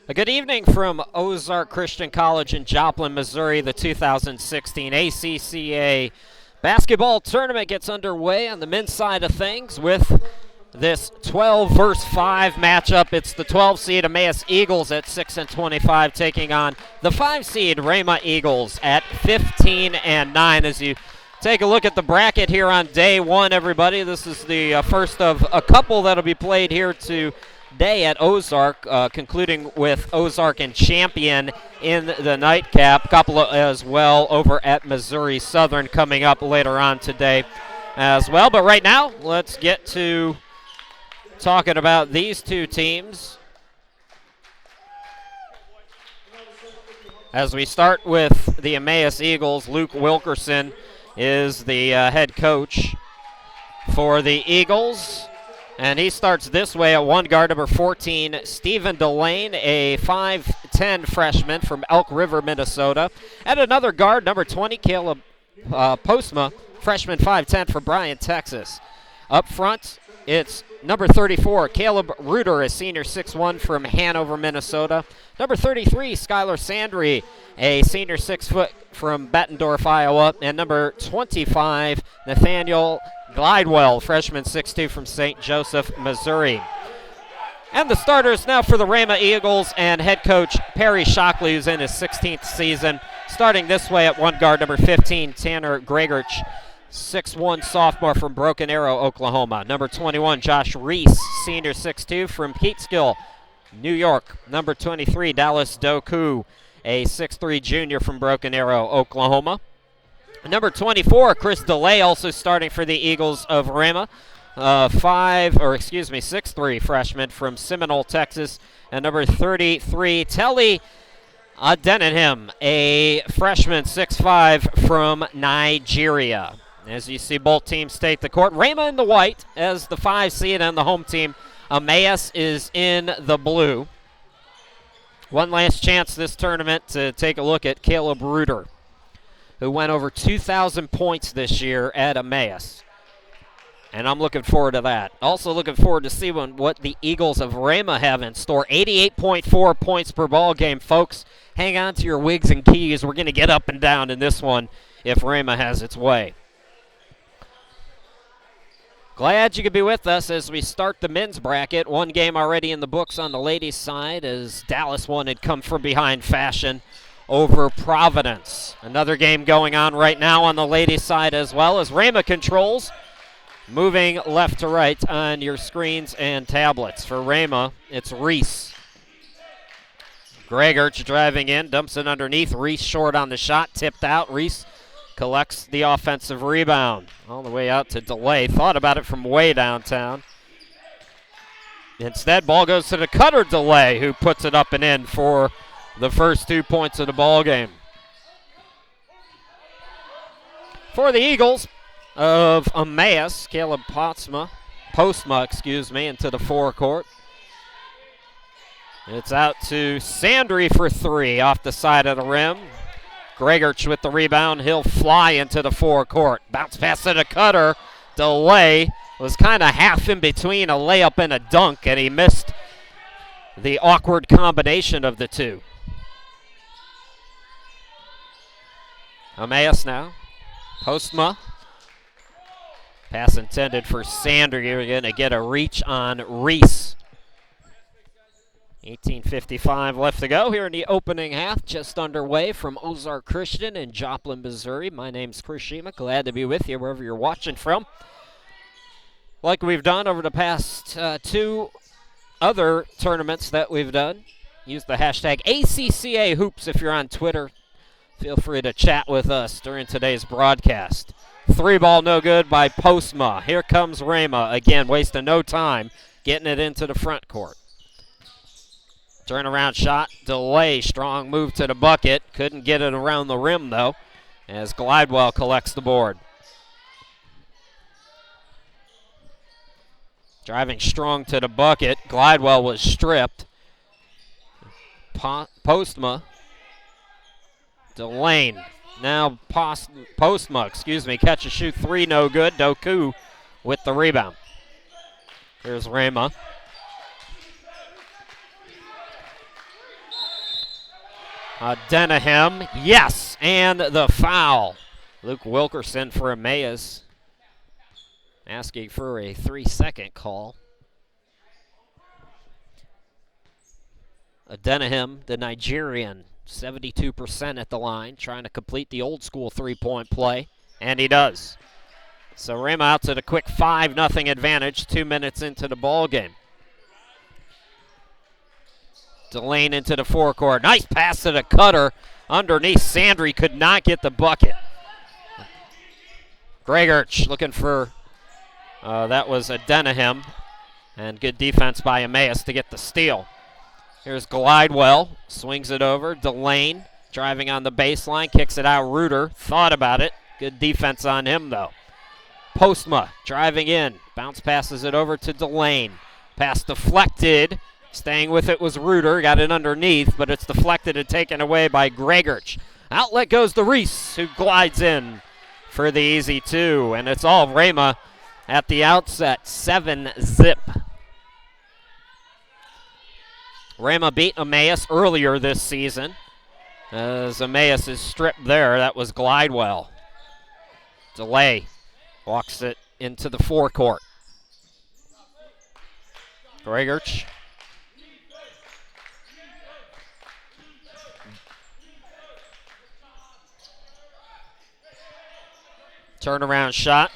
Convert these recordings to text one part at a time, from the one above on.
A good evening from Ozark Christian College in Joplin, Missouri. The 2016 ACCA basketball tournament gets underway on the men's side of things with this 12 versus 5 matchup. It's the 12 seed Emmaus Eagles at 6-25 taking on the 5 seed Rhema Eagles at 15-9. As you take a look at the bracket here on day one, everybody, this is the first of a couple that'll be played here today at Ozark, concluding with Ozark and Champion in the nightcap. Couple as well over at Missouri Southern coming up later on today as well. But right now, let's get to talking about these two teams. As we start with the Emmaus Eagles, Luke Wilkerson is the head coach for the Eagles. And he starts this way at one guard, number 14, Stephen Delane, a 5'10 freshman from Elk River, Minnesota. At another guard, number 20, Caleb Postma, freshman 5'10 from Bryan, Texas. Up front, it's number 34, Caleb Reuter, a senior 6'1 from Hanover, Minnesota. Number 33, Skylar Sandry, a senior 6 foot from Bettendorf, Iowa. And number 25, Nathaniel Glidewell, freshman 6'2 from St. Joseph, Missouri. And the starters now for the Rhema Eagles and head coach Perry Shockley, who's in his 16th season. Starting this way at one guard, number 15, Tanner Gregorch, 6'1 sophomore from Broken Arrow, Oklahoma. Number 21, Josh Reese, senior 6'2 from Peekskill, New York. Number 23, Dallas Doku, a 6'3 junior from Broken Arrow, Oklahoma. Number 24, Chris DeLay, also starting for the Eagles of Rhema, 6'3 freshman from Seminole, Texas. And number 33, Telly Adeniham, a freshman 6'5 from Nigeria. As you see, both teams take the court. Rhema in the white as the 5 seed, and the home team, Emmaus, is in the blue. One last chance this tournament to take a look at Caleb Reuter, who went over 2,000 points this year at Emmaus. And I'm looking forward to that. Also looking forward to seeing what the Eagles of Rhema have in store. 88.4 points per ball game, folks. Hang on to your wigs and keys. We're going to get up and down in this one if Rhema has its way. Glad you could be with us as we start the men's bracket. One game already in the books on the ladies' side as Dallas won had come from behind fashion over Providence. Another game going on right now on the ladies' side as well as Rhema controls, moving left to right on your screens and tablets. For Rhema, it's Reese. Gregorch driving in, dumps it underneath. Reese short on the shot, tipped out. Reese collects the offensive rebound. All the way out to DeLay. Thought about it from way downtown. Instead, ball goes to the cutter DeLay, who puts it up and in for the first 2 points of the ball game. For the Eagles of Emmaus, Caleb Postma, into the forecourt. It's out to Sandry for 3 off the side of the rim. Gregorch with the rebound. He'll fly into the forecourt. Bounce pass to the cutter. DeLay was kind of half in between a layup and a dunk, and he missed the awkward combination of the two. Emmaus now. Postma. Pass intended for Sandry. You're going to get a reach on Reese. 18:55 left to go here in the opening half, just underway from Ozark Christian in Joplin, Missouri. My name's Chris Rhema. Glad to be with you wherever you're watching from. Like we've done over the past 2 other tournaments that we've done, use the hashtag ACCA Hoops if you're on Twitter. Feel free to chat with us during today's broadcast. 3 ball no good by Postma. Here comes Rhema again, wasting no time getting it into the front court. Turnaround shot, DeLay, strong move to the bucket. Couldn't get it around the rim, though, as Glidewell collects the board. Driving strong to the bucket. Glidewell was stripped. Postma. Delane. Now Postma, catch and shoot 3, no good. Doku with the rebound. Here's Rhema. Denham, yes, and the foul. Luke Wilkerson for Emmaus asking for a 3-second call. Denham, the Nigerian, 72% at the line, trying to complete the old school three-point play, and he does. So Rhema out to the quick 5-0 advantage 2 minutes into the ball game. Delane into the forecourt. Nice pass to the cutter underneath. Sandry could not get the bucket. Gregorch looking for, that was a Denham, and good defense by Emmaus to get the steal. Here's Glidewell, swings it over. Delane driving on the baseline, kicks it out. Reuter thought about it. Good defense on him, though. Postma driving in, bounce passes it over to Delane. Pass deflected. Staying with it was Reuter, got it underneath, but it's deflected and taken away by Gregorch. Outlet goes to Reese, who glides in for the easy two, and it's all Rhema at the outset, 7-zip. Rhema beat Emmaus earlier this season. As Emmaus is stripped there, that was Glidewell. Delay walks it into the forecourt. Gregorch. Turnaround shot.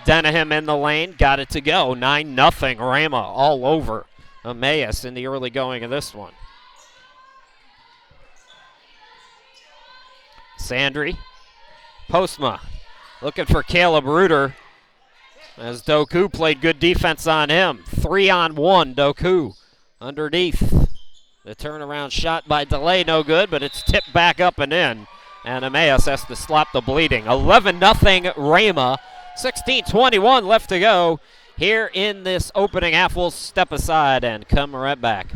Denham in the lane, got it to go. 9-0 Rhema all over Emmaus in the early going of this one. Sandry. Postma looking for Caleb Reuter as Doku played good defense on him. 3-on-1 Doku underneath. The turnaround shot by Delay, no good, but it's tipped back up and in. And Emmaus has to stop the bleeding. 11-0 Rhema. 16:21 left to go here in this opening half. We'll step aside and come right back.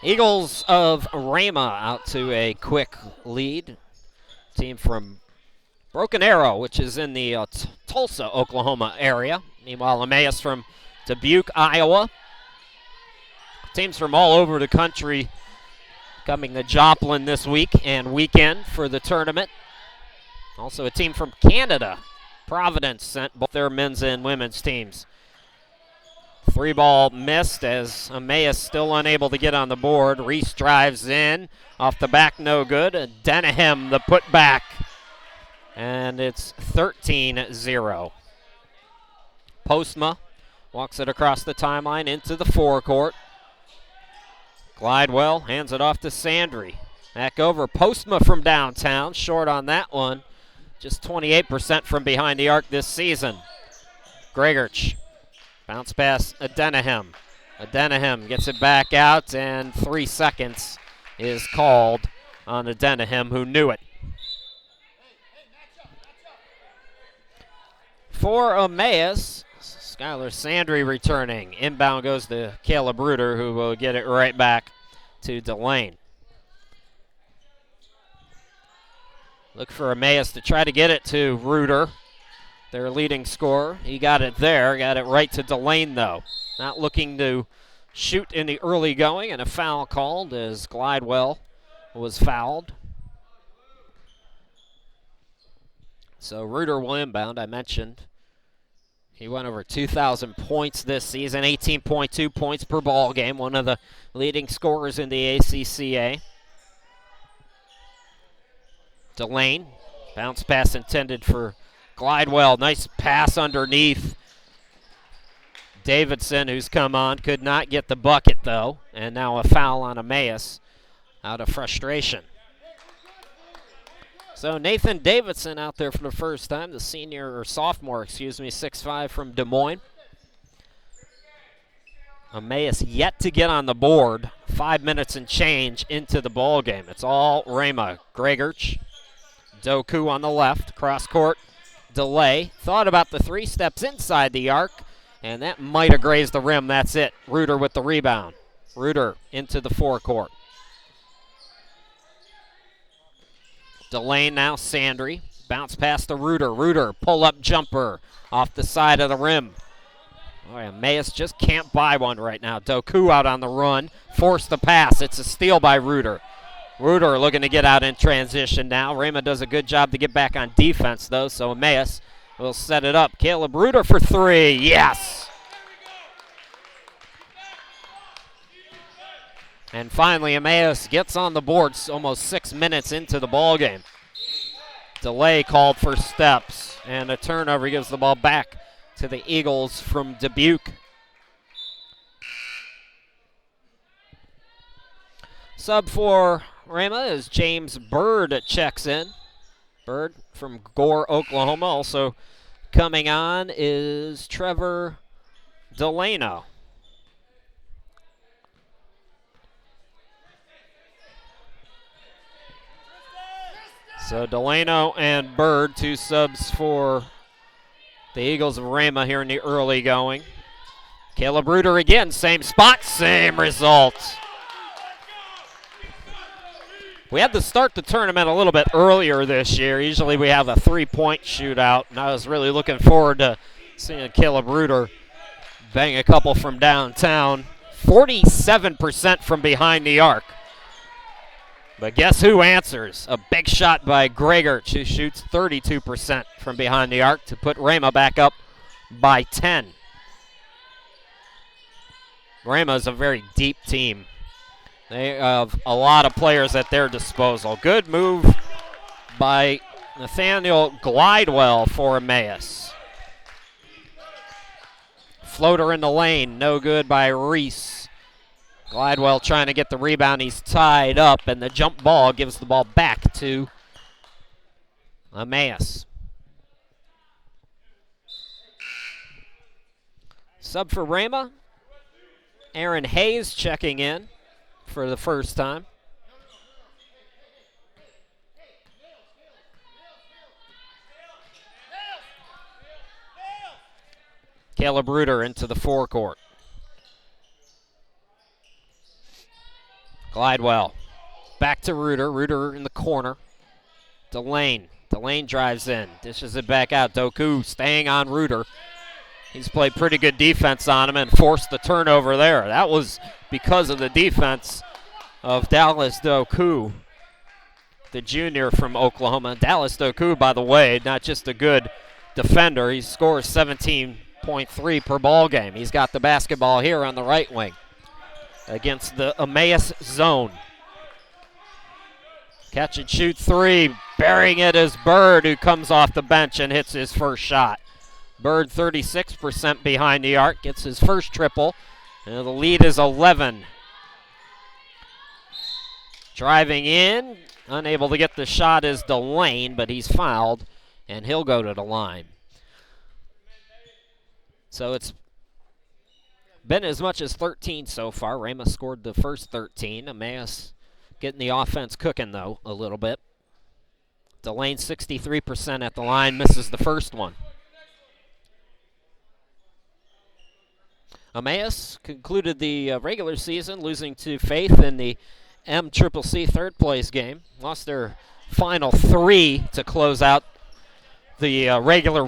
Eagles of Rhema out to a quick lead. Team from Broken Arrow, which is in the Tulsa, Oklahoma area. Meanwhile, Emmaus from Dubuque, Iowa. Teams from all over the country coming to Joplin this week and weekend for the tournament. Also a team from Canada. Providence sent both their men's and women's teams. 3-ball missed as Emmaus still unable to get on the board. Reese drives in. Off the back, no good. Denham, the putback. And it's 13-0. Postma walks it across the timeline into the forecourt. Glidewell hands it off to Sandry. Back over. Postma from downtown. Short on that one. Just 28% from behind the arc this season. Gregorch. Bounce pass, Denham. Denham gets it back out, and 3 seconds is called on Denham, who knew it. For Emmaus, Skylar Sandry returning. Inbound goes to Caleb Reuter, who will get it right back to Delane. Look for Emmaus to try to get it to Reuter, their leading scorer. He got it there, got it right to Delane, though. Not looking to shoot in the early going, and a foul called as Glidewell was fouled. So Reuter will inbound. I mentioned he went over 2,000 points this season, 18.2 points per ball game, one of the leading scorers in the ACCA. Delane, bounce pass intended for Glidewell. Nice pass underneath. Davidson, who's come on, could not get the bucket, though. And now a foul on Emmaus out of frustration. So Nathan Davidson out there for the first time, the sophomore, 6'5" from Des Moines. Emmaus yet to get on the board. 5 minutes and change into the ball game. It's all Rhema. Gregerch, Doku on the left, cross court, delay. Thought about the 3 steps inside the arc, and that might have grazed the rim. That's it. Reuter with the rebound. Reuter into the forecourt. Delane now, Sandry. Bounce past the Reuter. Reuter, pull-up jumper off the side of the rim. Oh, Emmaus just can't buy one right now. Doku out on the run. Force the pass. It's a steal by Reuter. Reuter looking to get out in transition now. Rhema does a good job to get back on defense, though, so Emmaus will set it up. Caleb Reuter for 3. Yes! And finally, Emmaus gets on the board almost 6 minutes into the ball game. Delay called for steps, and a turnover gives the ball back to the Eagles from Dubuque. Sub for Rhema is James Bird checks in. Bird from Gore, Oklahoma. Also coming on is Trevor Delano. So Delano and Bird, 2 subs for the Eagles of Rhema here in the early going. Caleb Reuter again, same spot, same result. We had to start the tournament a little bit earlier this year. Usually we have a 3-point shootout, and I was really looking forward to seeing Caleb Reuter bang a couple from downtown. 47% from behind the arc. But guess who answers? A big shot by Gregerch, who shoots 32% from behind the arc to put Rhema back up by 10. Rhema is a very deep team. They have a lot of players at their disposal. Good move by Nathaniel Glidewell for Emmaus. Floater in the lane, no good by Reese. Glidewell trying to get the rebound. He's tied up, and the jump ball gives the ball back to Emmaus. Sub for Rhema, Aaron Hayes checking in for the first time. Caleb Reuter into the forecourt. Glidewell back to Reuter. Reuter in the corner. Delane drives in. Dishes it back out. Doku staying on Reuter. He's played pretty good defense on him and forced the turnover there. That was because of the defense of Dallas Doku, the junior from Oklahoma. Dallas Doku, by the way, not just a good defender. He scores 17.3 per ball game. He's got the basketball here on the right wing against the Emmaus zone. Catch and shoot 3. Burying it is Bird, who comes off the bench and hits his first shot. Bird 36% behind the arc, gets his first triple, and the lead is 11. Driving in, unable to get the shot is Delane, but he's fouled, and he'll go to the line. So it's been as much as 13 so far. Rhema scored the first 13. Emmaus getting the offense cooking, though, a little bit. Delane 63% at the line, misses the first one. Emmaus concluded the regular season losing to Faith in the MCCC third place game. Lost their final 3 to close out the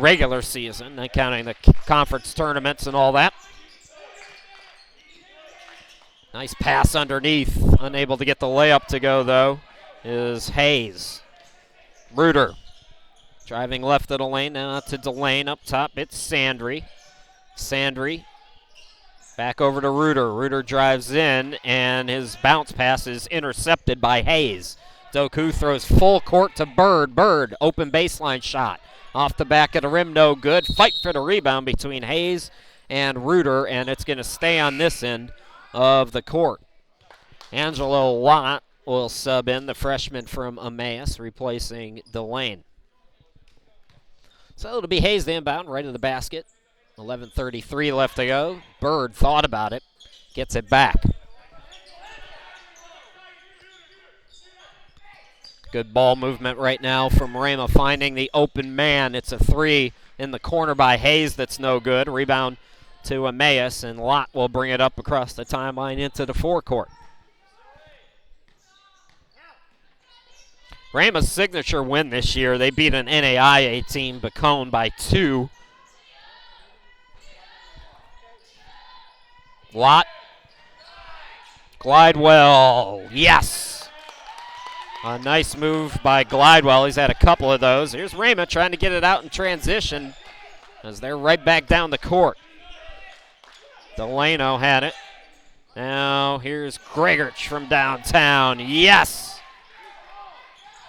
regular season, not counting the conference tournaments and all that. Nice pass underneath. Unable to get the layup to go, though, is Hayes. Reuter driving left of the lane, now to Delane up top. It's Sandry. Sandry back over to Reuter. Reuter drives in, and his bounce pass is intercepted by Hayes. Doku throws full court to Bird. Bird, open baseline shot. Off the back of the rim, no good. Fight for the rebound between Hayes and Reuter, and it's going to stay on this end of the court. Angelo Watt will sub in, the freshman from Emmaus, replacing Delane. So it'll be Hayes the inbound, right of the basket. 11:33 left to go. Bird thought about it. gets it back. Good ball movement right now from Rhema, finding the open man. It's a three in the corner by Hayes that's no good. Rebound to Emmaus, and Lott will bring it up across the timeline into the forecourt. Rhema's signature win this year. They beat an NAIA team, Bacone, by 2. Lott. Glidewell. Yes. A nice move by Glidewell. He's had a couple of those. Here's Rhema trying to get it out in transition as they're right back down the court. Delano had it. Now here's Gregorch from downtown. Yes!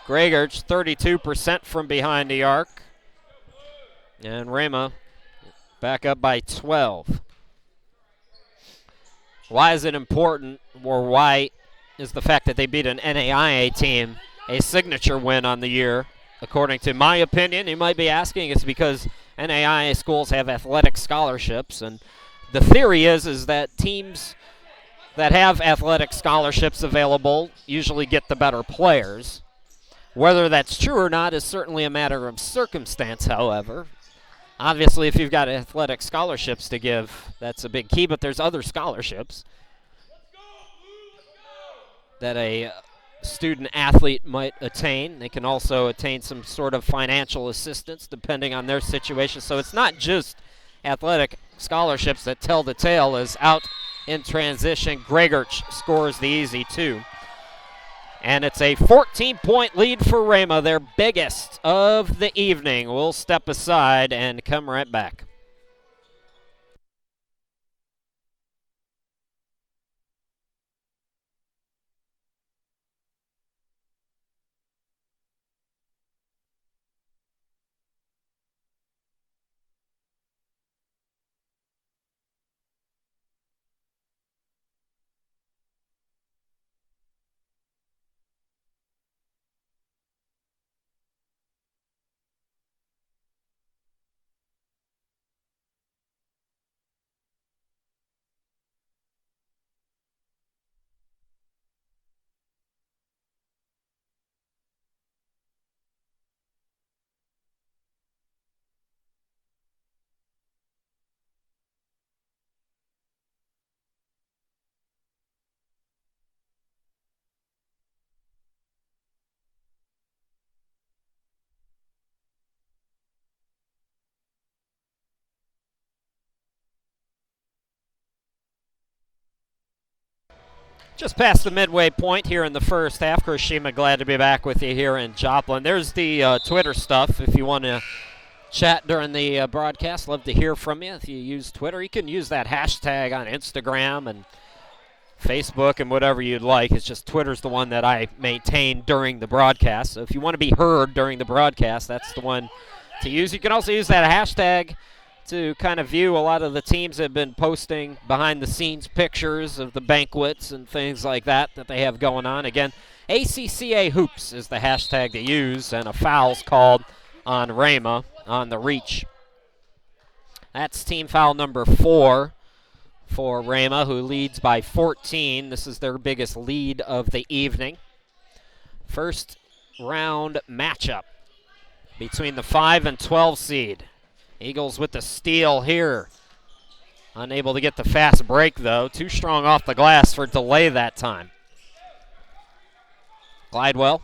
Gregorch, 32% from behind the arc. And Rhema back up by 12. Why is it important, or why is the fact that they beat an NAIA team a signature win on the year? According to my opinion, you might be asking, it's because NAIA schools have athletic scholarships, and the theory is that teams that have athletic scholarships available usually get the better players. Whether that's true or not is certainly a matter of circumstance, however. Obviously, if you've got athletic scholarships to give, that's a big key, but there's other scholarships that a student athlete might attain. They can also attain some sort of financial assistance depending on their situation. So it's not just athletic scholarships that tell the tale. As out in transition, Gregorch scores the easy 2. And it's a 14-point lead for Rhema, their biggest of the evening. We'll step aside and come right back. Just past the midway point here in the first half. Chris Shima, glad to be back with you here in Joplin. There's the Twitter stuff if you want to chat during the broadcast. Love to hear from you. If you use Twitter, you can use that hashtag on Instagram and Facebook and whatever you'd like. It's just Twitter's the one that I maintain during the broadcast. So if you want to be heard during the broadcast, that's the one to use. You can also use that hashtag to kind of view a lot of the teams that have been posting behind-the-scenes pictures of the banquets and things like that they have going on. Again, ACCA Hoops is the hashtag to use, and a foul's called on Rhema on the reach. That's team foul number 4 for Rhema, who leads by 14. This is their biggest lead of the evening. First round matchup between the 5 and 12 seed. Eagles with the steal here. Unable to get the fast break, though. Too strong off the glass for delay that time. Glidewell.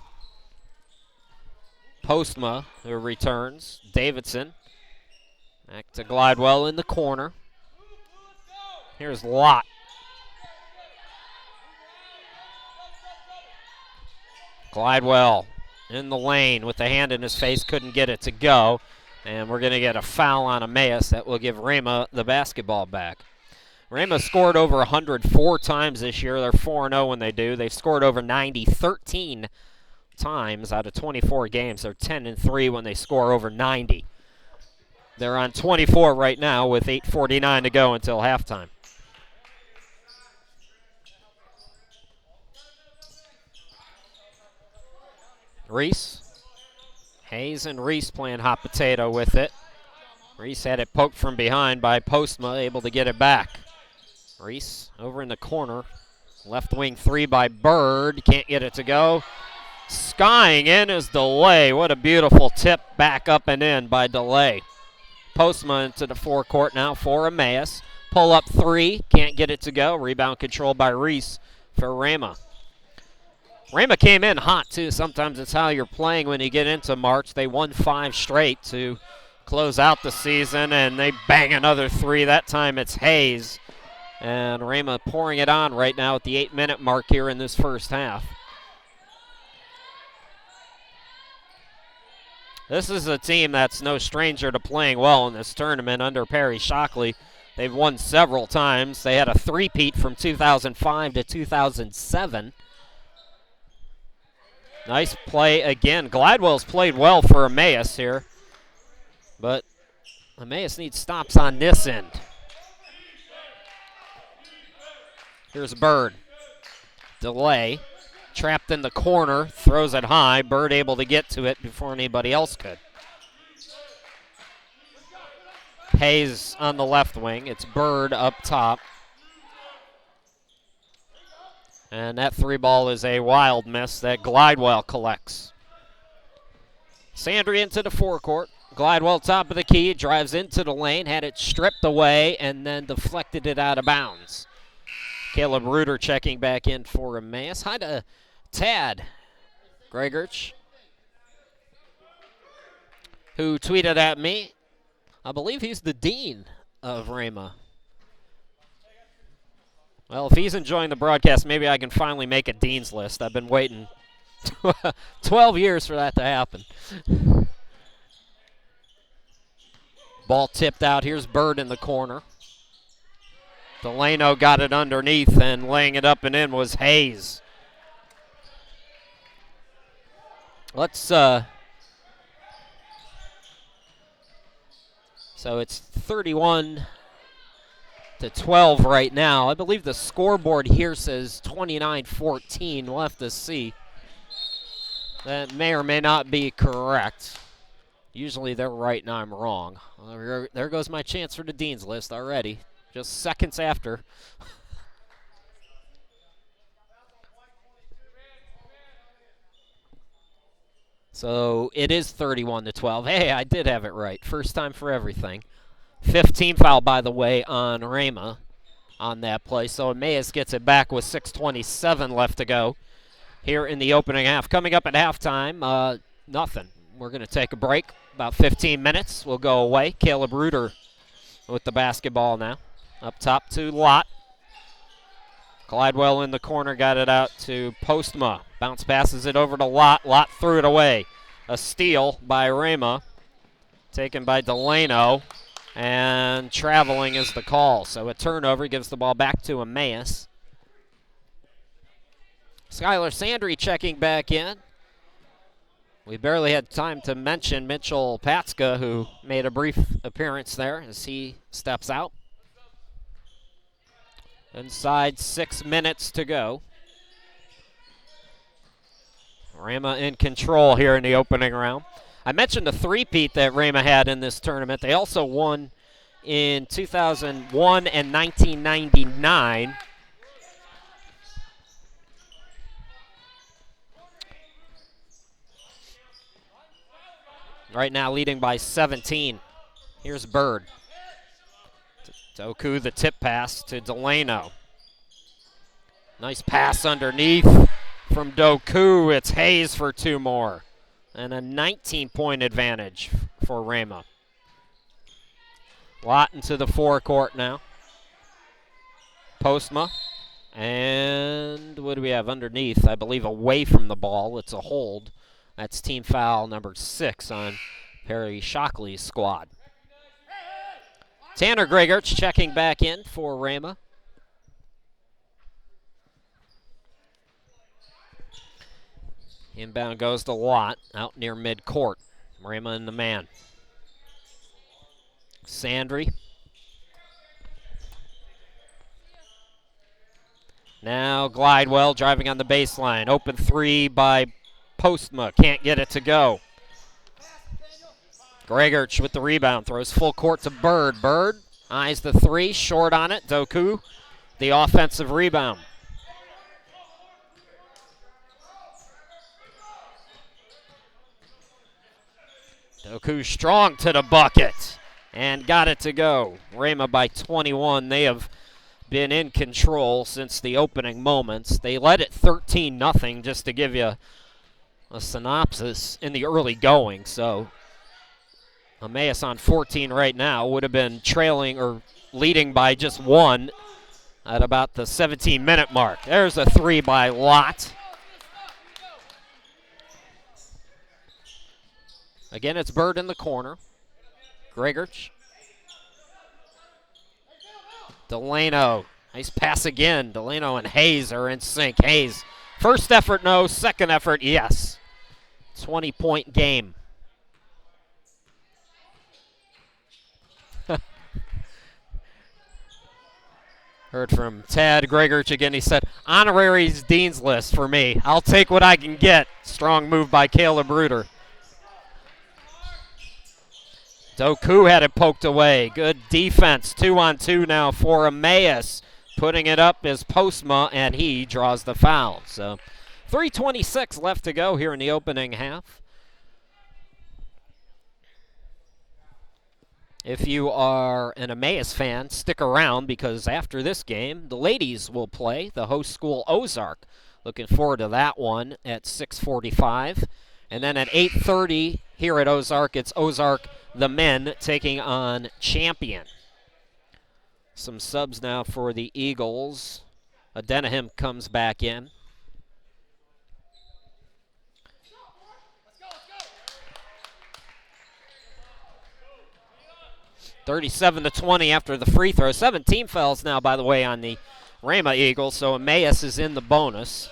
Postma, who returns. Davidson. Back to Glidewell in the corner. Here's Lott. Glidewell in the lane with the hand in his face. Couldn't get it to go. And we're going to get a foul on Emmaus that will give Rhema the basketball back. Rhema scored over 104 times this year. They're 4-0 when they do. They've scored over 90 13 times out of 24 games. They're 10-3 when they score over 90. They're on 24 right now with 8:49 to go until halftime. Reese. Hayes and Reese playing hot potato with it. Reese had it poked from behind by Postma, able to get it back. Reese over in the corner. Left wing three by Bird. Can't get it to go. Skying in is Delay. What a beautiful tip back up and in by Delay. Postma into the forecourt now for Emmaus. Pull up three. Can't get it to go. Rebound control by Reese for Rhema. Rhema came in hot too. Sometimes it's how you're playing when you get into March. They won 5 straight to close out the season, and they bang another three. That time it's Hayes. And Rhema pouring it on right now at the 8-minute mark here in this first half. This is a team that's no stranger to playing well in this tournament under Perry Shockley. They've won several times. They had a three-peat from 2005 to 2007. Nice play again. Glidewell's played well for Emmaus here, but Emmaus needs stops on this end. Here's Bird. Delay. Trapped in the corner. Throws it high. Bird able to get to it before anybody else could. Hayes on the left wing. It's Bird up top. And that three ball is a wild miss that Glidewell collects. Sandry into the forecourt. Glidewell top of the key. Drives into the lane. Had it stripped away and then deflected it out of bounds. Caleb Reuter checking back in for Emmaus. Hi to Tad Gregorch, who tweeted at me. I believe he's the dean of Rhema. Well, if he's enjoying the broadcast, maybe I can finally make a dean's list. I've been waiting 12 years for that to happen. Ball tipped out. Here's Bird in the corner. Delano got it underneath, and laying it up and in was Hayes. Let's, so it's 31-12 right now. I believe the scoreboard here says 29-14. We'll have to see. That may or may not be correct. Usually they're right and I'm wrong. Well, there goes my chance for the dean's list already. Just seconds after. So it is 31-12. Hey, I did have it right. First time for everything. 15 foul, by the way, on Rhema on that play. So Emmaus gets it back with 6:27 left to go here in the opening half. Coming up at halftime, nothing. We're going to take a break. About 15 minutes. We'll go away. Caleb Reuter with the basketball now. Up top to Lott. Glidewell in the corner, got it out to Postma. Bounce passes it over to Lott. Lott threw it away. A steal by Rhema. Taken by Delano. And traveling is the call. So a turnover gives the ball back to Emmaus. Skylar Sandry checking back in. We barely had time to mention Mitchell Patska, who made a brief appearance there as he steps out. Inside 6 minutes to go. Rhema in control here in the opening round. I mentioned the three-peat that Rhema had in this tournament. They also won in 2001 and 1999. Right now leading by 17. Here's Bird. Doku, the tip pass to Delano. Nice pass underneath from Doku. It's Hayes for 2 more. And a 19-point advantage for Rhema. Lott into the forecourt now. Postma. And what do we have underneath? I believe away from the ball. It's a hold. That's team foul number 6 on Perry Shockley's squad. Tanner Gregorch checking back in for Rhema. Inbound goes to Lott out near midcourt. Rhema in the man. Sandry. Now Glidewell driving on the baseline. Open three by Postma. Can't get it to go. Gregorch with the rebound. Throws full court to Bird. Bird eyes the three. Short on it. Doku the offensive rebound. Doku strong to the bucket and got it to go. Rhema by 21. They have been in control since the opening moments. They led it 13-0 just to give you a synopsis in the early going. So Emmaus on 14 right now would have been trailing or leading by just one at about the 17-minute mark. There's a three by Lott. Again, it's Bird in the corner. Gregorch. Delano. Nice pass again. Delano and Hayes are in sync. Hayes, first effort, no. Second effort, yes. 20-point game. Heard from Tad Gregorch again. He said, honoraries Dean's List for me. I'll take what I can get. Strong move by Caleb Reuter. Doku had it poked away. Good defense. 2-on-2 now for Emmaus. Putting it up is Postma, and he draws the foul. So 3:26 left to go here in the opening half. If you are an Emmaus fan, stick around because after this game, the ladies will play the host school Ozark. Looking forward to that one at 6:45. And then at 8:30 here at Ozark, it's Ozark the men taking on Champion. Some subs now for the Eagles. Adenahim comes back in. (37-20) after the free throw. 17 fouls now, by the way, on the Rhema Eagles, so Emmaus is in the bonus.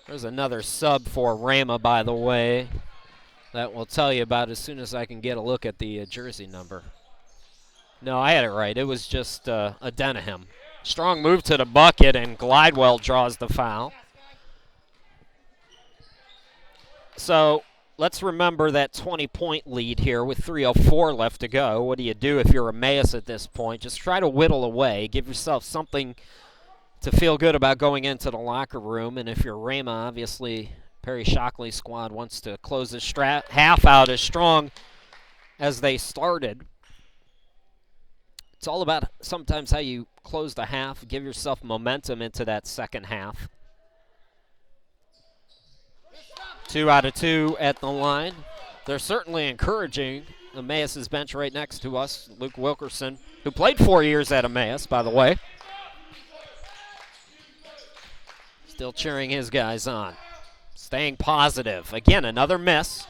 There's another sub for Rhema, by the way, that we'll tell you about as soon as I can get a look at the jersey number. No, I had it right. It was just Adenahim. Strong move to the bucket, and Glidewell draws the foul. So let's remember that 20-point lead here with 3:04 left to go. What do you do if you're Emmaus at this point? Just try to whittle away. Give yourself something to feel good about going into the locker room. And if you're Rhema, obviously Perry Shockley's squad wants to close the half out as strong as they started. It's all about sometimes how you close the half, give yourself momentum into that second half. 2 out of 2 at the line. They're certainly encouraging. Emmaus' bench right next to us. Luke Wilkerson, who played 4 years at Emmaus, by the way. Still cheering his guys on. Staying positive. Again, another miss.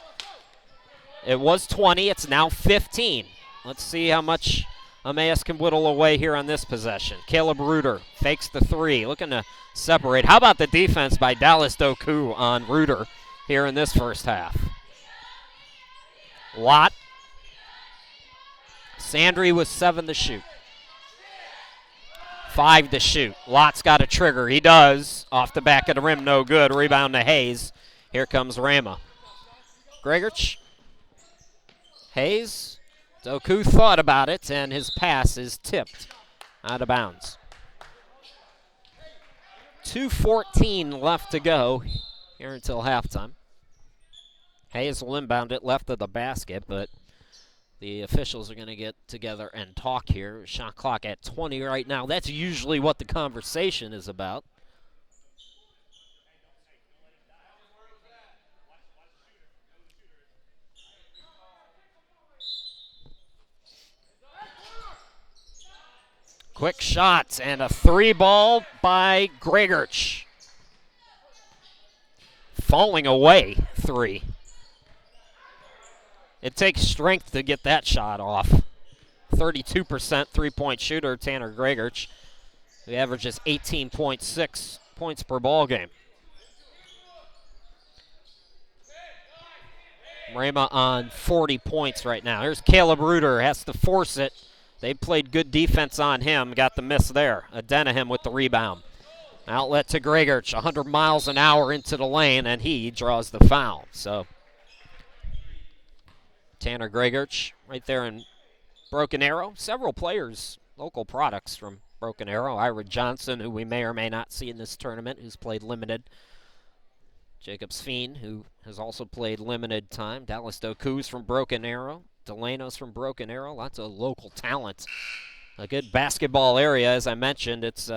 It was 20. It's now 15. Let's see how much Emmaus can whittle away here on this possession. Caleb Reuter fakes the three. Looking to separate. How about the defense by Dallas Doku on Reuter here in this first half? Lott. Sandry with 7 to shoot. 5 to shoot. Lott's got a trigger. He does. Off the back of the rim, no good. Rebound to Hayes. Here comes Rhema. Gregorch. Hayes. Doku thought about it, and his pass is tipped out of bounds. 2:14 left to go here until halftime. Hayes will inbound it left of the basket, but the officials are going to get together and talk here. Shot clock at 20 right now. That's usually what the conversation is about. Quick shot and a 3-ball by Gregorch. Falling away 3. It takes strength to get that shot off. 32% three-point shooter, Tanner Gregorch. He averages 18.6 points per ball game. Rhema on 40 points right now. Here's Caleb Reuter, has to force it. They played good defense on him, got the miss there. Adenahim with the rebound. Outlet to Gregorch, 100 miles an hour into the lane, and he draws the foul. So Tanner Gregorch right there in Broken Arrow. Several players, local products from Broken Arrow. Ira Johnson, who we may or may not see in this tournament, who's played limited. Jacob Sfeen, who has also played limited time. Dallas Doku's from Broken Arrow. Delano's from Broken Arrow. Lots of local talent. A good basketball area, as I mentioned. It's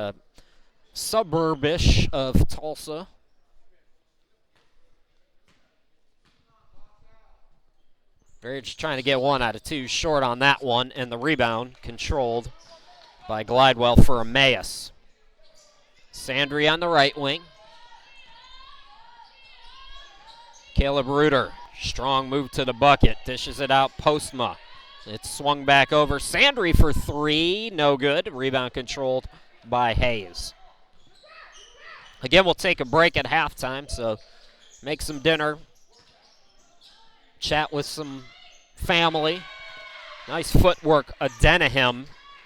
suburb-ish of Tulsa. They're just trying to get 1 out of 2 short on that one, and the rebound controlled by Glidewell for Emmaus. Sandry on the right wing. Caleb Reuter, strong move to the bucket, dishes it out, Postma. It's swung back over, Sandry for 3, no good. Rebound controlled by Hayes. Again, we'll take a break at halftime, so make some dinner, chat with some family. Nice footwork, Adenahim,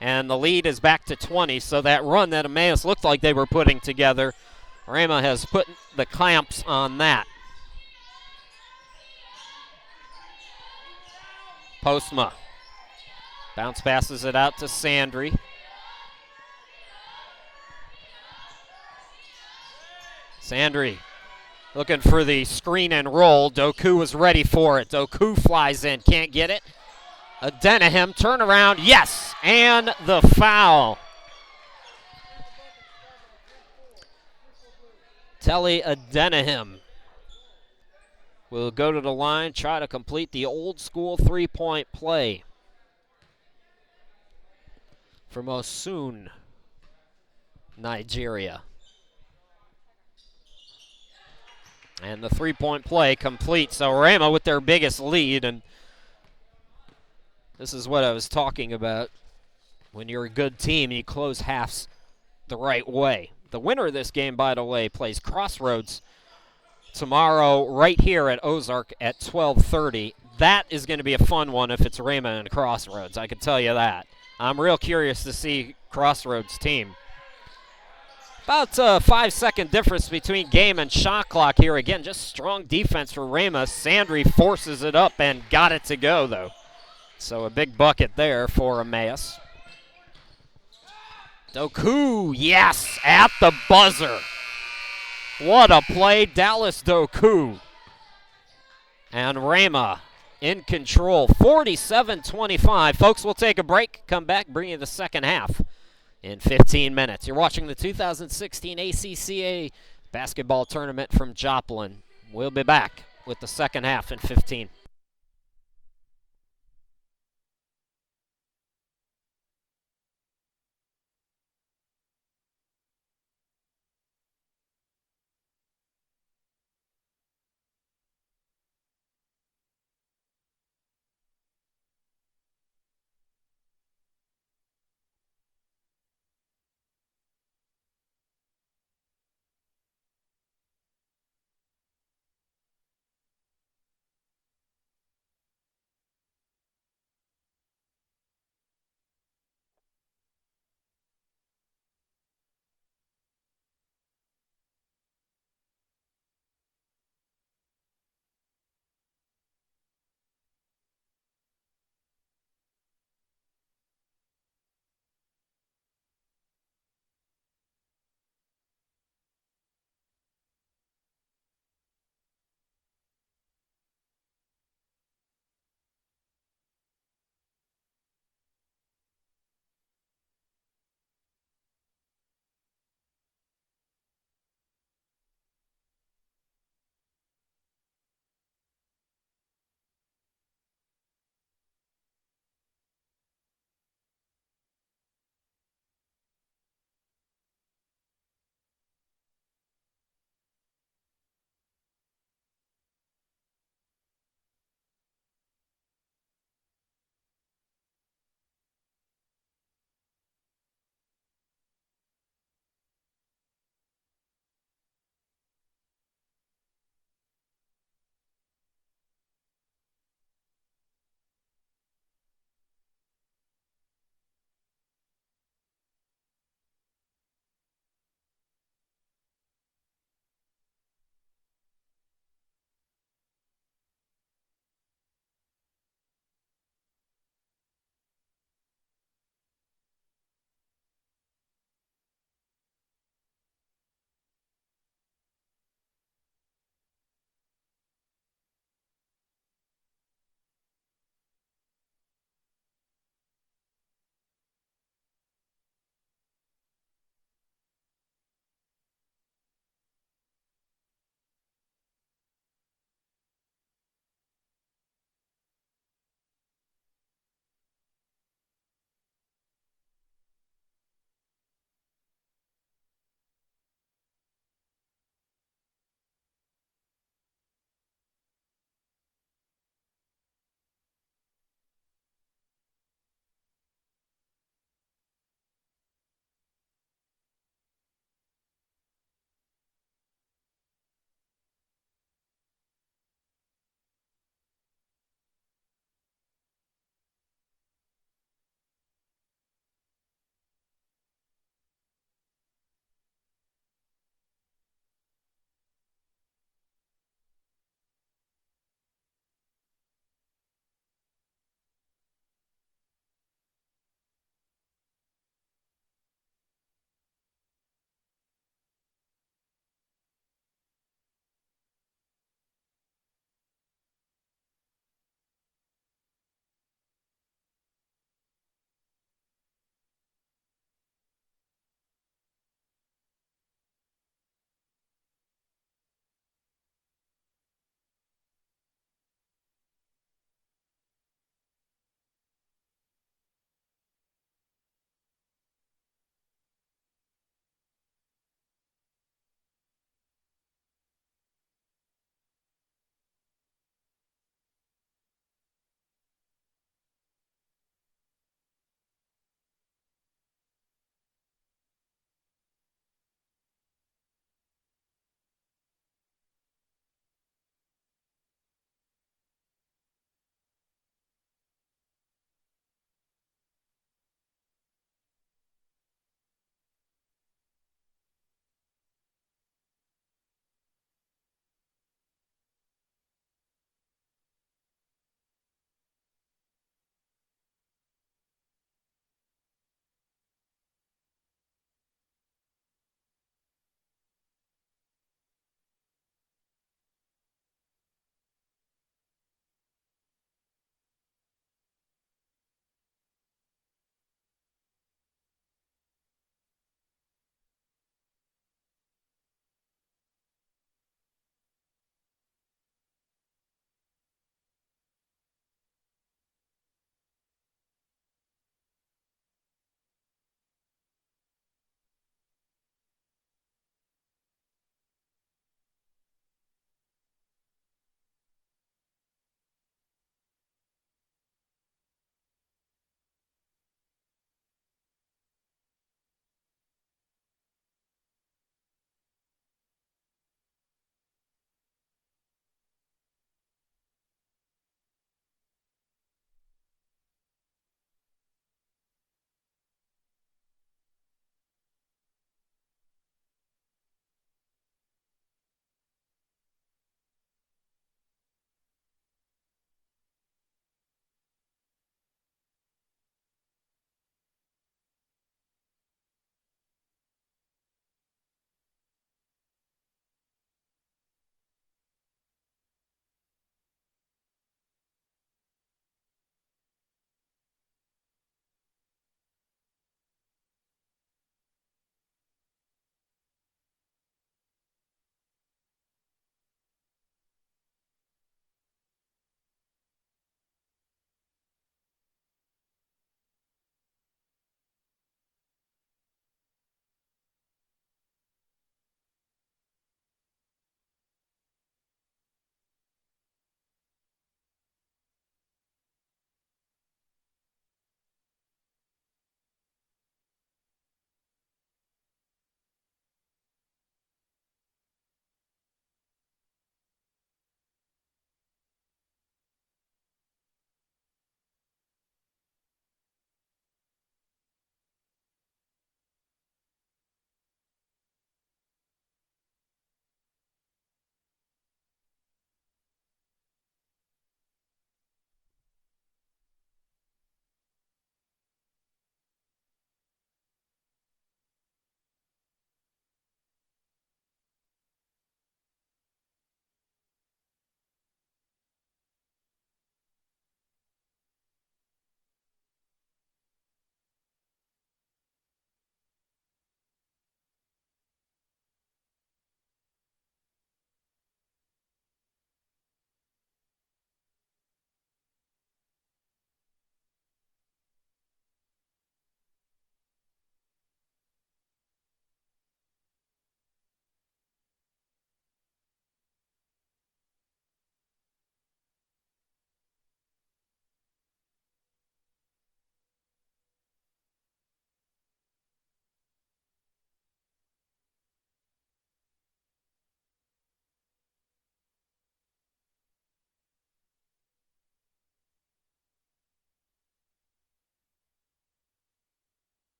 and the lead is back to 20, so that run that Emmaus looked like they were putting together, Rhema has put the clamps on that. Postma bounce passes it out to Sandry. Sandry looking for the screen and roll. Doku was ready for it. Doku flies in, can't get it. Adenahim, turn around, yes, and the foul. Telly Adenahim will go to the line, try to complete the old school three-point play from Osun, Nigeria. And the three-point play complete. So Rhema with their biggest lead, and this is what I was talking about. When you're a good team, you close halves the right way. The winner of this game, by the way, plays Crossroads tomorrow right here at Ozark at 12:30. That is going to be a fun one if it's Rhema and Crossroads, I can tell you that. I'm real curious to see Crossroads' team. About a 5-second difference between game and shot clock here. Again, just strong defense for Rhema. Sandry forces it up and got it to go, though. So a big bucket there for Emmaus. Doku, yes, at the buzzer. What a play, Dallas Doku. And Rhema in control, 47-25. Folks, we'll take a break, come back, bring you the second half in 15 minutes. You're watching the 2016 ACCA basketball tournament from Joplin. We'll be back with the second half in 15.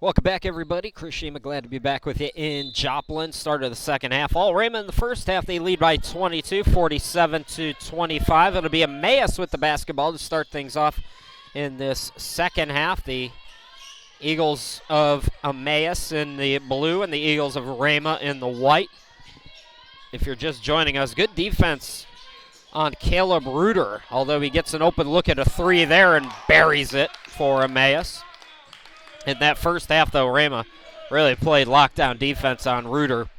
Welcome back, everybody. Chris Rhema, glad to be back with you in Joplin. Start of the second half. All Rhema in the first half, they lead by 22, 47-25. It'll be Emmaus with the basketball to start things off in this second half. The Eagles of Emmaus in the blue and the Eagles of Rhema in the white. If you're just joining us, good defense on Caleb Reuter, although he gets an open look at a three there and buries it for Emmaus. In that first half, though, Rhema really played lockdown defense on Reuter,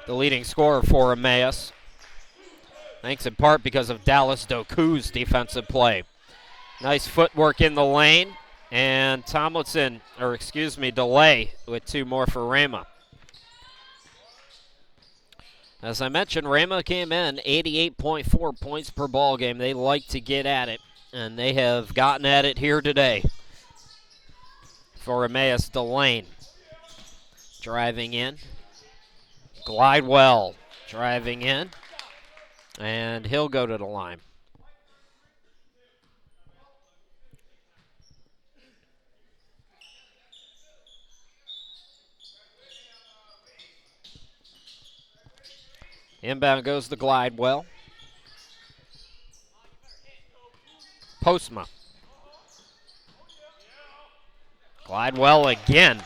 the leading scorer for Emmaus. Thanks in part because of Dallas Doku's defensive play. Nice footwork in the lane, and Delay with two more for Rhema. As I mentioned, Rhema came in 88.4 points per ball game. They like to get at it, and they have gotten at it here today. For Emmaus, Delane driving in. Glidewell driving in. And he'll go to the line. Inbound goes to Glidewell. Postma. Glidewell again.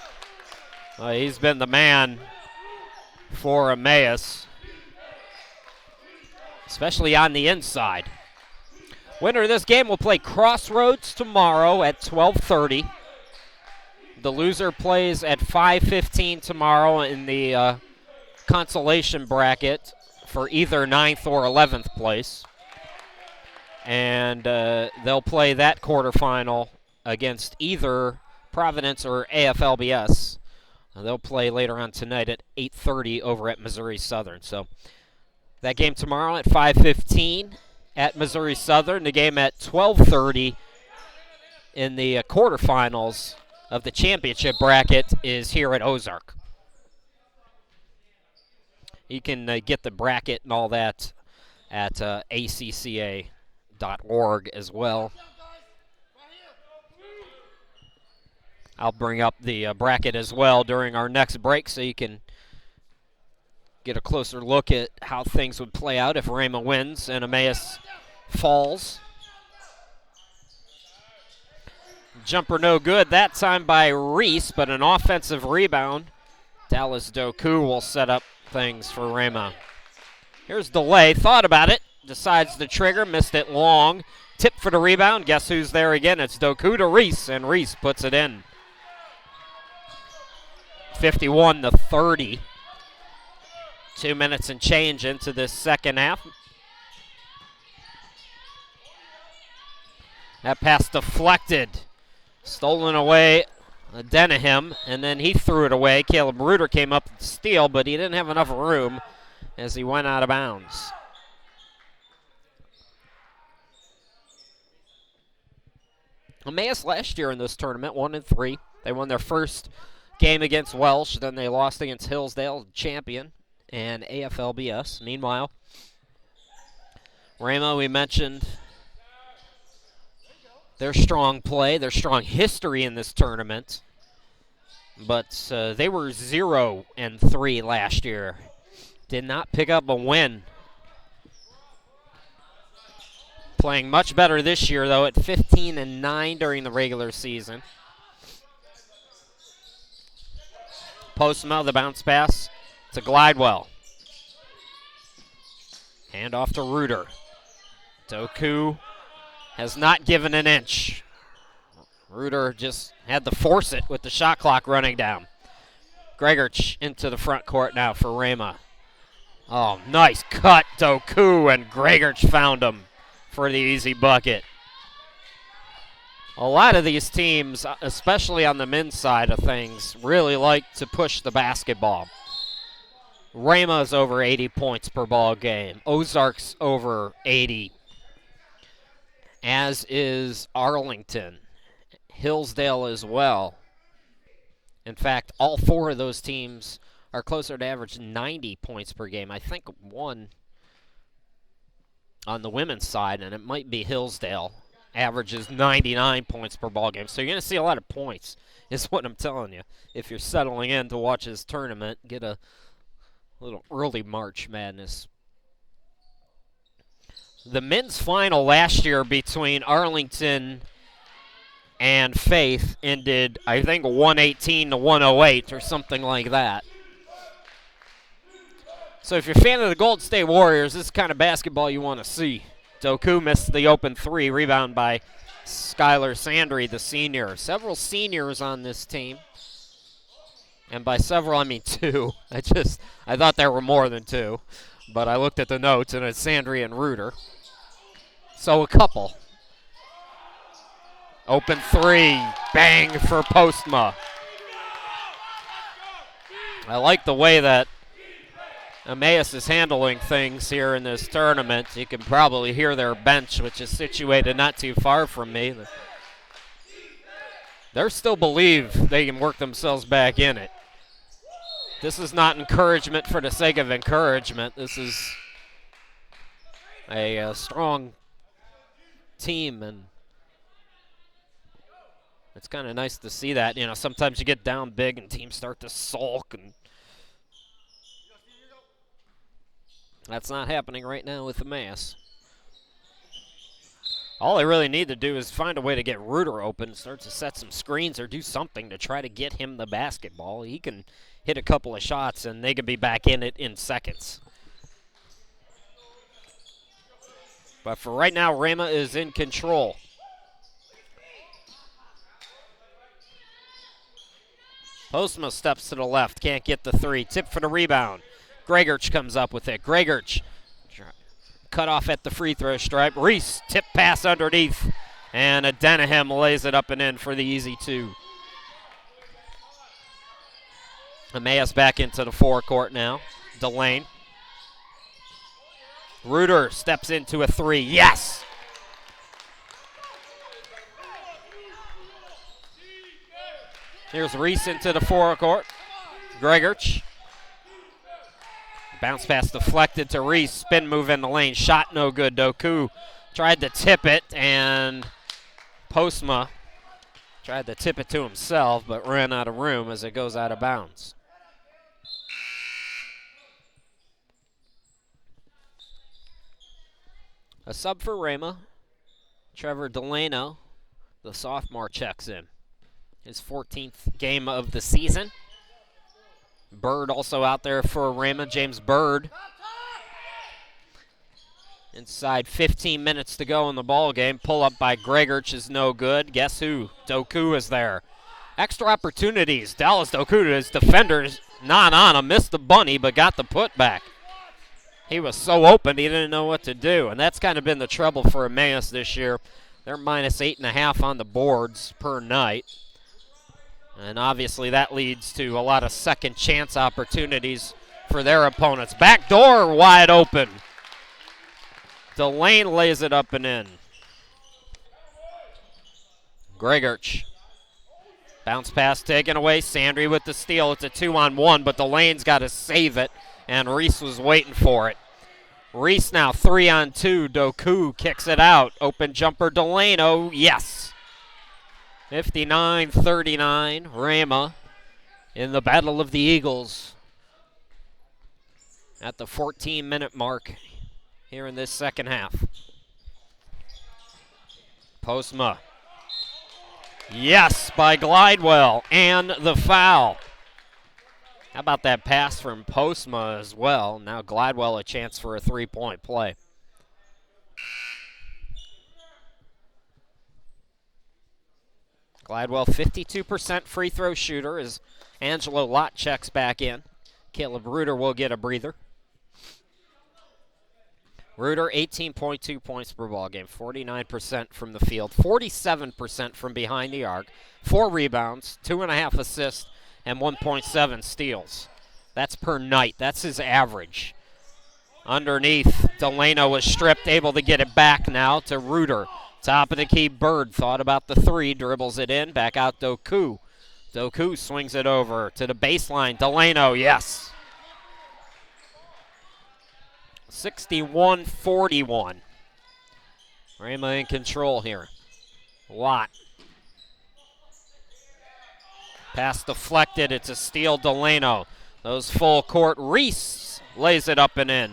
He's been the man for Emmaus, especially on the inside. Winner of this game will play Crossroads tomorrow at 12:30. The loser plays at 5:15 tomorrow in the consolation bracket for either 9th or 11th place. And they'll play that quarterfinal against either Providence or AFLBS. They'll play later on tonight at 8:30 over at Missouri Southern. So that game tomorrow at 5:15 at Missouri Southern. The game at 12:30 in the quarterfinals of the championship bracket is here at Ozark. You can get the bracket and all that at ACCA.org as well. I'll bring up the bracket as well during our next break so you can get a closer look at how things would play out if Rhema wins and Emmaus falls. Jumper no good, that time by Reese, but an offensive rebound. Dallas Doku will set up things for Rhema. Here's Delay, thought about it, decides to trigger, missed it long. Tip for the rebound, guess who's there again? It's Doku to Reese, and Reese puts it in. 51-30. 2 minutes and change into this second half. That pass deflected. Stolen away, Denahim, and then he threw it away. Caleb Reuter came up to steal, but he didn't have enough room as he went out of bounds. Emmaus last year in this tournament, 1-3. They won their first game against Welsh, then they lost against Hillsdale, champion, and AFLBS. Meanwhile, Rhema, we mentioned their strong play, their strong history in this tournament, but they were 0-3 last year. Did not pick up a win. Playing much better this year, though, at 15-9 during the regular season. Postma, the bounce pass to Glidewell. Hand off to Reuter. Doku has not given an inch. Reuter just had to force it with the shot clock running down. Gregorch into the front court now for Rhema. Oh, nice cut, Doku, and Gregorch found him for the easy bucket. A lot of these teams, especially on the men's side of things, really like to push the basketball. Rhema's over 80 points per ball game. Ozark's over 80. As is Arlington. Hillsdale as well. In fact, all four of those teams are closer to average 90 points per game. I think one on the women's side, and it might be Hillsdale. averages 99 points per ball game. So you're going to see a lot of points, is what I'm telling you. If you're settling in to watch this tournament, get a little early March Madness. The men's final last year between Arlington and Faith ended, I think, 118 to 108 or something like that. So if you're a fan of the Golden State Warriors, this is the kind of basketball you want to see. Doku missed the open three, rebound by Skylar Sandry, the senior. Several seniors on this team. And by several, I mean two. I thought there were more than two. But I looked at the notes, and it's Sandry and Reuter. So a couple. Open three, bang for Postma. I like the way that Emmaus is handling things here in this tournament. You can probably hear their bench, which is situated not too far from me. They still believe they can work themselves back in it. This is not encouragement for the sake of encouragement. This is a strong team, and it's kind of nice to see that. You know, sometimes you get down big and teams start to sulk, and that's not happening right now with Emmaus. All they really need to do is find a way to get Reuter open, start to set some screens or do something to try to get him the basketball. He can hit a couple of shots, and they can be back in it in seconds. But for right now, Rhema is in control. Postma steps to the left, can't get the three. Tip for the rebound. Gregorch comes up with it. Gregorch cut off at the free throw stripe. Reese, tip pass underneath. And Denham lays it up and in for the easy two. Emmaus back into the forecourt now. Delane. Reuter steps into a three. Yes! Here's Reese into the forecourt. Gregorch. Bounce pass deflected to Reese. Spin move in the lane. Shot no good. Doku tried to tip it, and Postma tried to tip it to himself, but ran out of room as it goes out of bounds. A sub for Rhema. Trevor Delano, the sophomore, checks in. His 14th game of the season. Bird also out there for Rhema. James Bird. Inside 15 minutes to go in the ball game. Pull up by Gregorch is no good. Guess who? Doku is there. Extra opportunities. Dallas Doku, his defenders, not on him. Missed the bunny, but got the putback. He was so open, he didn't know what to do. And that's kind of been the trouble for Emmaus this year. They're minus 8.5 on the boards per night. And obviously that leads to a lot of second chance opportunities for their opponents. Back door wide open. Delane lays it up and in. Gregorch. Bounce pass taken away. Sandry with the steal. It's a 2-on-1, but Delane's got to save it, and Reese was waiting for it. Reese now 3-on-2. Doku kicks it out. Open jumper Delano. Yes. 59-39. Rhema in the Battle of the Eagles at the 14-minute mark here in this second half. Postma. Yes, by Glidewell, and the foul. How about that pass from Postma as well? Now Glidewell a chance for a three-point play. Glidewell 52% free throw shooter as Angelo Lott checks back in. Caleb Reuter will get a breather. Reuter 18.2 points per ball game, 49% from the field, 47% from behind the arc, 4 rebounds, 2.5 assists, and 1.7 steals. That's per night. That's his average. Underneath, Delano was stripped, able to get it back now to Reuter. Top of the key, Bird thought about the three, dribbles it in, back out Doku. Doku swings it over to the baseline. Delano, yes. 61-41. Rhema in control here. Watt. Pass deflected. It's a steal, Delano. Those full court. Reese lays it up and in.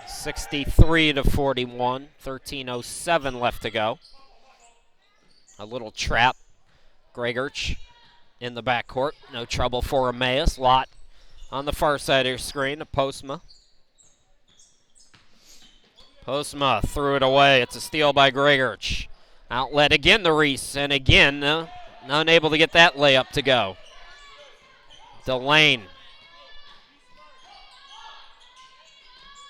63-41. 13:07 left to go. A little trap. Gregorch in the backcourt. No trouble for Emmaus. Lott on the far side of your screen to Postma. Postma threw it away. It's a steal by Gregorch. Outlet again to Reese, and again unable to get that layup to go. Delane.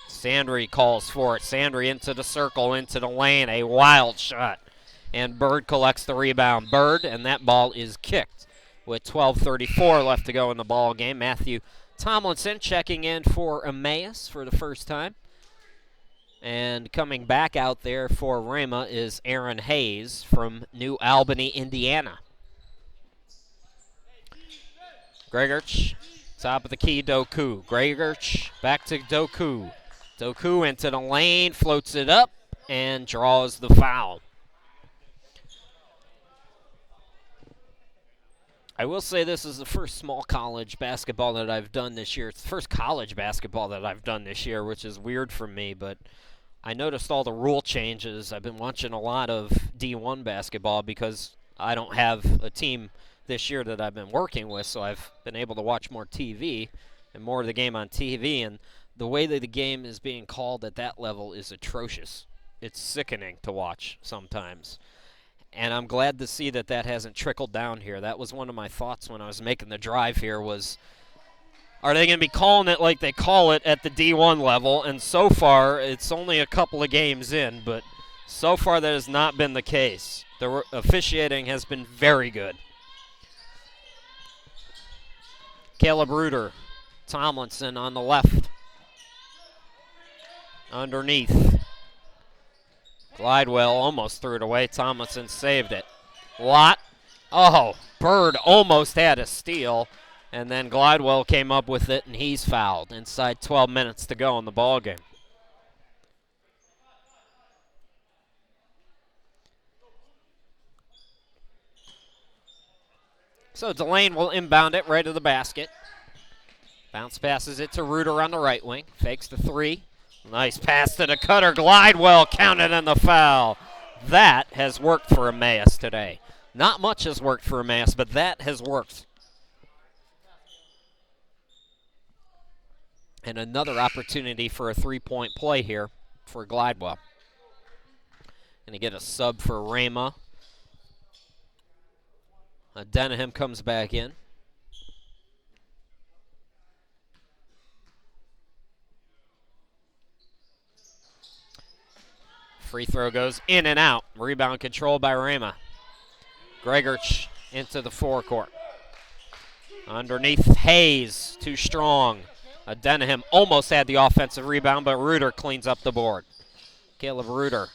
Sandry calls for it. Sandry into the circle, into the lane. A wild shot. And Bird collects the rebound. Bird, and that ball is kicked with 12:34 left to go in the ball game. Matthew Tomlinson checking in for Emmaus for the first time. And coming back out there for Rhema is Aaron Hayes from New Albany, Indiana. Gregorch, top of the key, Doku. Gregorch back to Doku. Doku into the lane, floats it up, and draws the foul. I will say this is the first small college basketball that I've done this year. It's the first college basketball that I've done this year, which is weird for me, but I noticed all the rule changes. I've been watching a lot of D1 basketball because I don't have a team this year that I've been working with, so I've been able to watch more TV and more of the game on TV, and the way that the game is being called at that level is atrocious. It's sickening to watch sometimes. And I'm glad to see that that hasn't trickled down here. That was one of my thoughts when I was making the drive here was, are they going to be calling it like they call it at the D1 level? And so far, it's only a couple of games in, but so far that has not been the case. The officiating has been very good. Caleb Reuter, Tomlinson on the left. Underneath. Glidewell almost threw it away. Tomlinson saved it. Lott. Oh, Bird almost had a steal. And then Glidewell came up with it, and he's fouled. Inside 12 minutes to go in the ballgame. So Delane will inbound it right to the basket. Bounce passes it to Reuter on the right wing. Fakes the three. Nice pass to the cutter. Glidewell counted in the foul. That has worked for Emmaus today. Not much has worked for Emmaus, but that has worked. And another opportunity for a three-point play here for Glidewell. Going to get a sub for Rhema. Denham comes back in. Free throw goes in and out. Rebound control by Rhema. Gregorch into the forecourt. Underneath Hayes, too strong. Denham almost had the offensive rebound, but Reuter cleans up the board. Caleb Reuter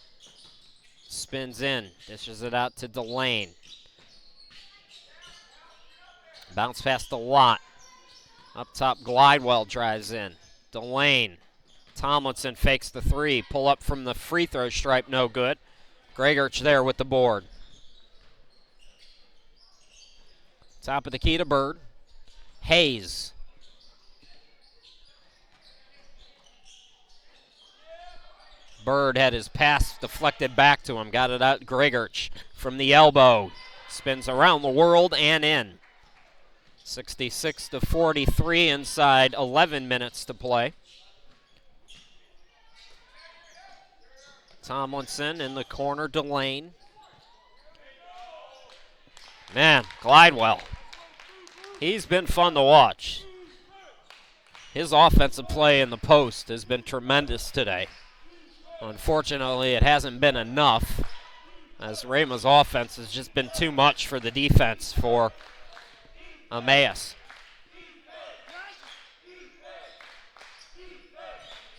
spins in, dishes it out to Delane. Bounce past the Lott. Up top, Glidewell drives in. Delane. Tomlinson fakes the three. Pull up from the free throw stripe, no good. Gregorch there with the board. Top of the key to Bird. Hayes. Bird had his pass deflected back to him. Got it out. Gregorch from the elbow. Spins around the world and in. 66-43 inside 11 minutes to play. Tomlinson in the corner, Delane. Man, Glidewell. He's been fun to watch. His offensive play in the post has been tremendous today. Unfortunately, it hasn't been enough, as Rhema's offense has just been too much for the defense for Emmaus.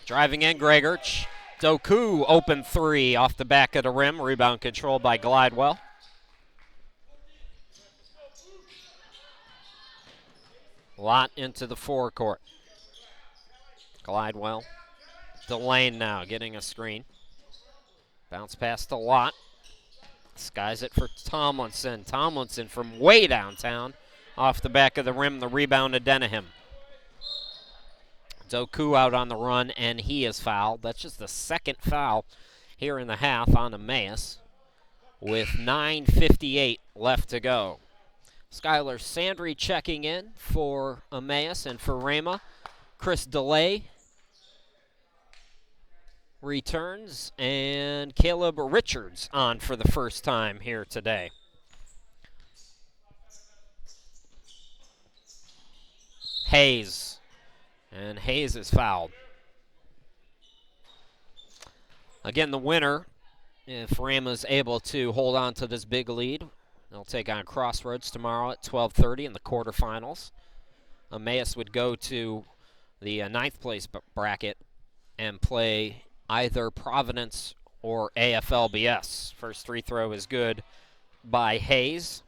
Driving in, Gregorch. Doku, open three off the back of the rim. Rebound control by Glidewell. Lott into the forecourt. Glidewell. Delane now getting a screen. Bounce pass to Lott. Skies it for Tomlinson. Tomlinson from way downtown. Off the back of the rim, the rebound to Denahim. Doku out on the run, and he is fouled. That's just the second foul here in the half on Emmaus with 9:58 left to go. Skylar Sandry checking in for Emmaus, and for Rhema, Chris DeLay returns, and Caleb Richards on for the first time here today. Hayes, and Hayes is fouled. Again, the winner, if Rhema's able to hold on to this big lead, they'll take on Crossroads tomorrow at 12:30 in the quarterfinals. Emmaus would go to the ninth place bracket and play either Providence or AFLBS. First free throw is good by Hayes.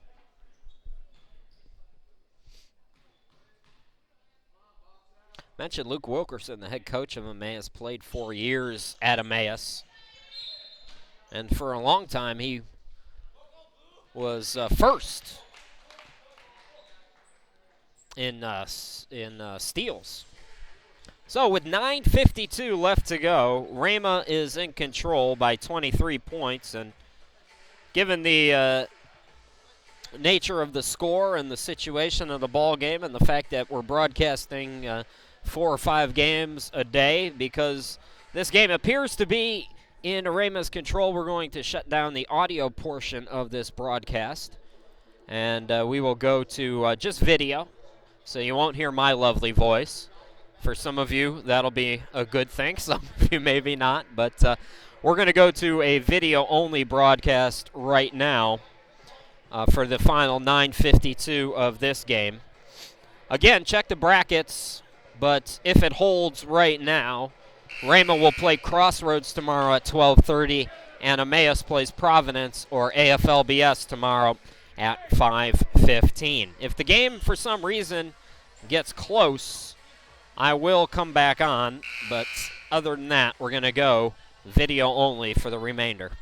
Mentioned Luke Wilkerson, the head coach of Emmaus, played 4 years at Emmaus. And for a long time, he was first in steals. So with 9:52 left to go, Rhema is in control by 23 points. And given the nature of the score and the situation of the ball game and the fact that we're broadcasting 4 or 5 games a day, because this game appears to be in Rhema's control, we're going to shut down the audio portion of this broadcast, and we will go to just video, so you won't hear my lovely voice. For some of you, that'll be a good thing. Some of you maybe not, but we're going to go to a video-only broadcast right now for the final 9:52 of this game. Again, check the brackets, but if it holds right now, Rhema will play Crossroads tomorrow at 12:30, and Emmaus plays Providence or AFLBS tomorrow at 5:15. If the game, for some reason, gets close, I will come back on, but other than that, we're going to go video only for the remainder.